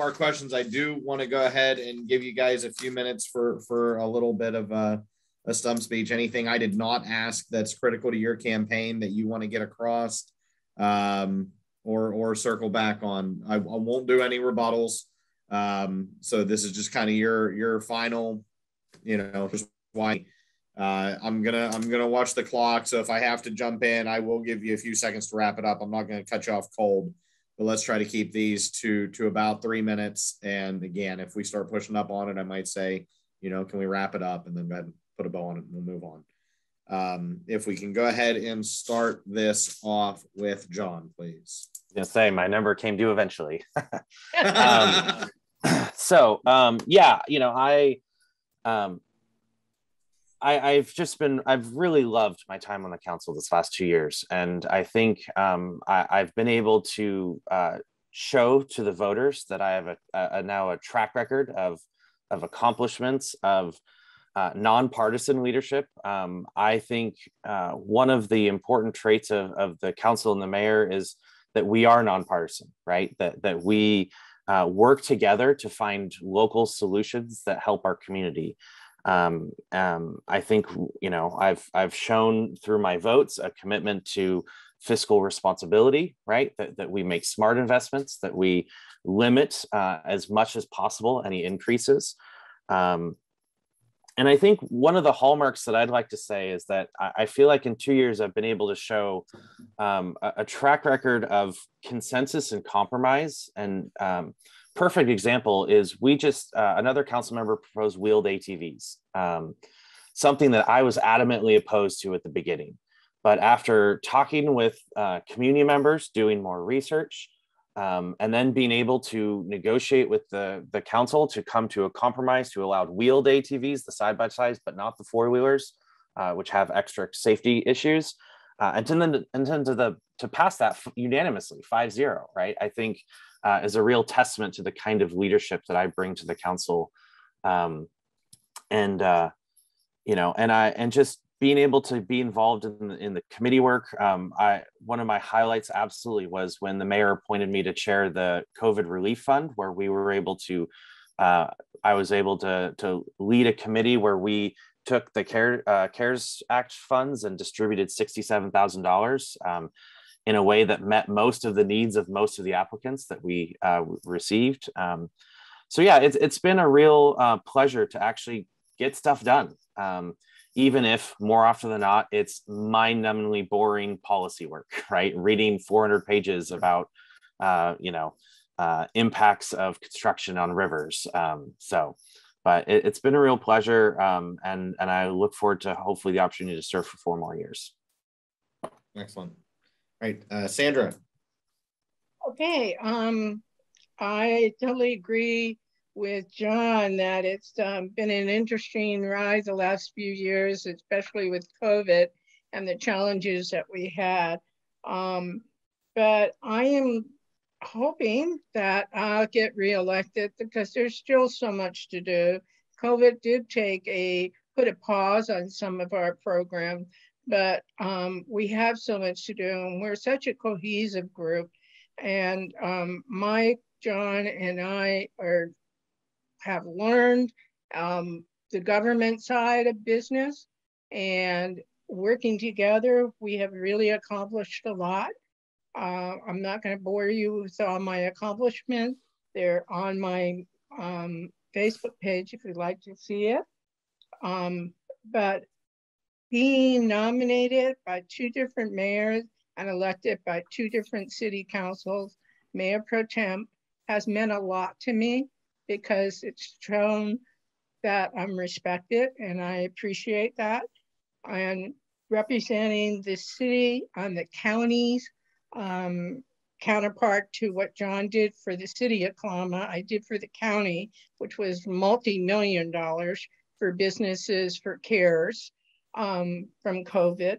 our questions, I do want to go ahead and give you guys a few minutes for a little bit of a stump speech. Anything I did not ask that's critical to your campaign that you want to get across, or circle back on. I won't do any rebuttals. So this is just kind of your final, just why. I'm gonna watch the clock. So if I have to jump in, I will give you a few seconds to wrap it up. I'm not going to cut you off cold, but let's try to keep these to about 3 minutes. And again, if we start pushing up on it, I might say, can we wrap it up and then go ahead and put a bow on it and we'll move on. If we can go ahead and start this off with Jon, please. I was gonna say my number came due eventually. I've really loved my time on the council this last 2 years. And I think I've been able to show to the voters that I have now a track record of accomplishments, of nonpartisan leadership. I think one of the important traits of the council and the mayor is that we are nonpartisan, right? That we work together to find local solutions that help our community. I think, I've shown through my votes a commitment to fiscal responsibility, right? That we make smart investments, that we limit as much as possible any increases. And I think one of the hallmarks that I'd like to say is that I feel like in 2 years, I've been able to show a track record of consensus and compromise. And perfect example is we just, another council member proposed wheeled ATVs, something that I was adamantly opposed to at the beginning. But after talking with community members, doing more research, and then being able to negotiate with the council to come to a compromise to allow wheeled ATVs, the side-by-sides, but not the four-wheelers, which have extra safety issues, and to pass that unanimously, 5-0, right? I think is a real testament to the kind of leadership that I bring to the council, and just being able to be involved in the committee work. One of my highlights absolutely was when the mayor appointed me to chair the COVID Relief Fund, where we were able to, I was able to lead a committee where we took the CARES Act funds and distributed $67,000 in a way that met most of the needs of most of the applicants that we received. So yeah, it's been a real pleasure to actually get stuff done. Even if more often than not, it's mind-numbingly boring policy work, right? Reading 400 pages about, impacts of construction on rivers. But it's been a real pleasure. And I look forward to hopefully the opportunity to serve for 4 more years. Excellent. All right, Sandra. Okay, I totally agree with Jon that it's been an interesting ride the last few years, especially with COVID and the challenges that we had. But I am hoping that I'll get reelected because there's still so much to do. COVID did put a pause on some of our programs, but we have so much to do, and we're such a cohesive group. And Mike, Jon, and I have learned the government side of business, and working together, we have really accomplished a lot. I'm not going to bore you with all my accomplishments. They're on my Facebook page if you'd like to see it. But being nominated by 2 different mayors and elected by 2 different city councils, Mayor Pro Tem, has meant a lot to me, because it's shown that I'm respected, and I appreciate that. And representing the city and the county's counterpart to what Jon did for the city of Kalama, I did for the county, which was multi-million dollars for businesses, for CARES from COVID.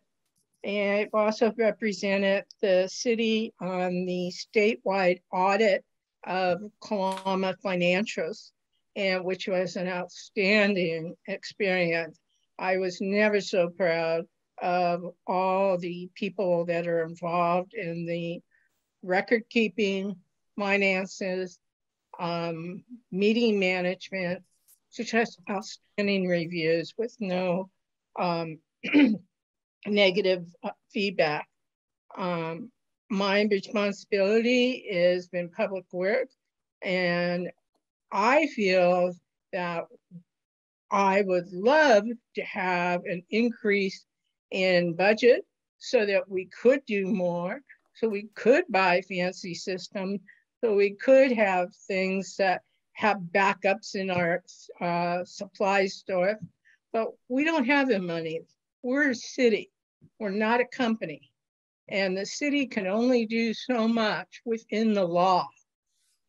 And I've also represented the city on the statewide audit of Kalama financials, and which was an outstanding experience. I was never so proud of all the people that are involved in the record keeping, finances, meeting management, such outstanding reviews with no negative feedback. My responsibility is in public work, and I feel that I would love to have an increase in budget so that we could do more, so we could buy fancy systems, so we could have things that have backups in our supply store, but we don't have the money. We're a city, we're not a company. And the city can only do so much within the law.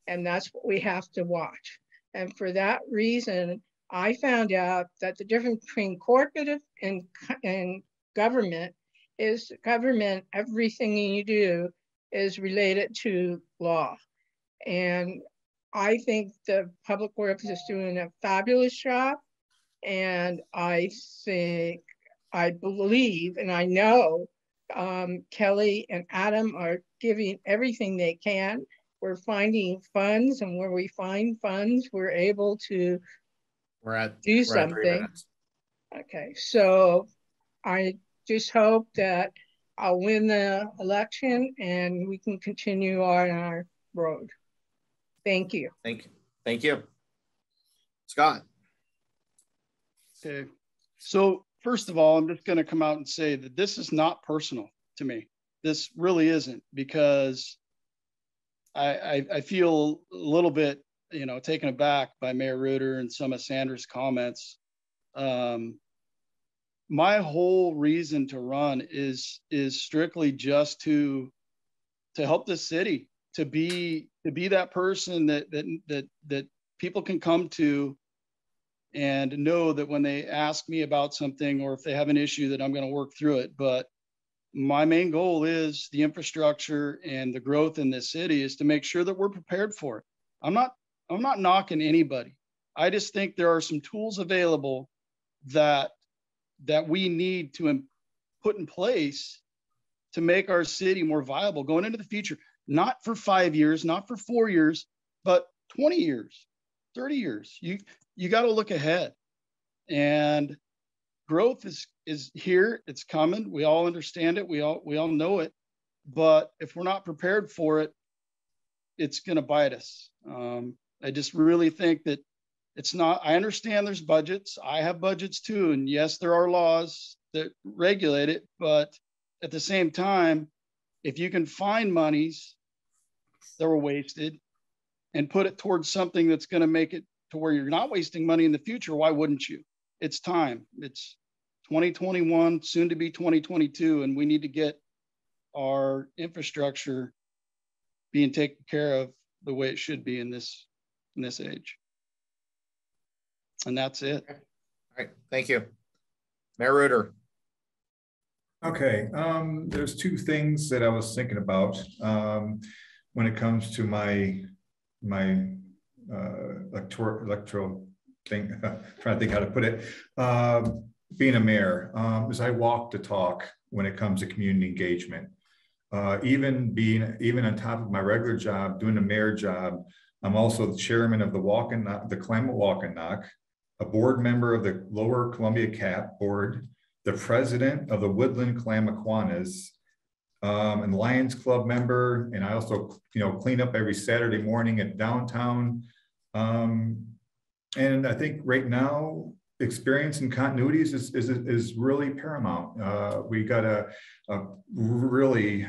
And that's what we have to watch. And for that reason, I found out that the difference between corporate and government is government, everything you do is related to law. And I think the public works is doing a fabulous job. And I believe, and I know Kelly and Adam are giving everything they can. We're finding funds, and where we find funds, we're able to do something. 3 minutes. Okay, so I just hope that I'll win the election and we can continue on our road. Thank you. Thank you. Thank you. Scott. Okay. So first of all, I'm just going to come out and say that this is not personal to me. This really isn't, because I feel a little bit, taken aback by Mayor Reuter and some of Sandra's comments. My whole reason to run is strictly just to help the city, to be that person that people can come to and know that when they ask me about something, or if they have an issue, that I'm going to work through it. But my main goal is the infrastructure and the growth in this city is to make sure that we're prepared for it. I'm not knocking anybody. I just think there are some tools available that we need to put in place to make our city more viable going into the future, not for 5 years, not for 4 years, but 20 years, 30 years. You got to look ahead, and growth is here. It's coming. We all understand it. We all know it. But if we're not prepared for it, it's going to bite us. I just really think that it's not. I understand there's budgets. I have budgets too, and yes, there are laws that regulate it. But at the same time, if you can find monies that were wasted and put it towards something that's going to make it to where you're not wasting money in the future, why wouldn't you? It's time. It's 2021, soon to be 2022, and we need to get our infrastructure being taken care of the way it should be in this age. And that's it. All right. Thank you. Mayor Reuter. Okay. There's two things that I was thinking about when it comes to my electoral thing. Trying to think how to put it. Being a mayor, as I walk the talk when it comes to community engagement. Even on top of my regular job, doing the mayor job, I'm also the chairman of the Kalama Walk and Knock, a board member of the Lower Columbia CAP board, the president of the Woodland Kalamaquanas, and Lions Club member, and I also clean up every Saturday morning at downtown. And I think right now, experience and continuities is really paramount. We got a really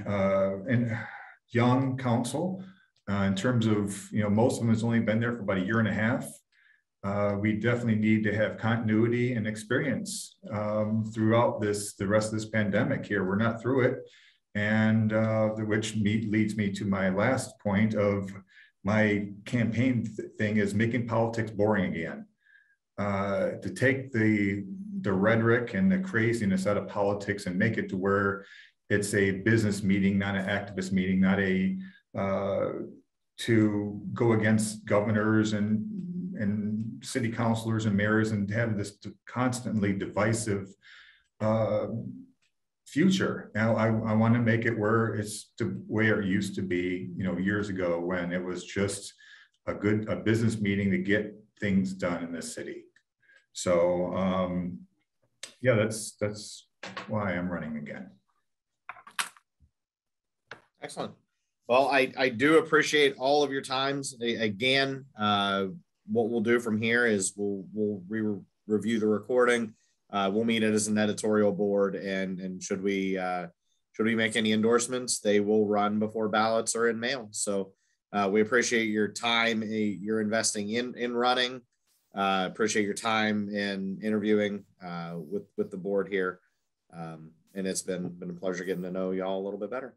young council in terms of, most of them has only been there for about a year and a half. We definitely need to have continuity and experience throughout the rest of this pandemic here. We're not through it. And which leads me to my last point of my campaign thing is making politics boring again. To take the rhetoric and the craziness out of politics and make it to where it's a business meeting, not an activist meeting, not to go against governors and city councilors and mayors and have this constantly divisive future. Now, I want to make it where it's the way it used to be, years ago, when it was just a business meeting to get things done in this city. So yeah, that's why I'm running again. Excellent. Well, I do appreciate all of your times. Again, what we'll do from here is we'll review the recording. We'll meet it as an editorial board, and should we make any endorsements, they will run before ballots are in mail. So we appreciate your time you're investing in running. Appreciate your time in interviewing with the board here. And it's been a pleasure getting to know y'all a little bit better.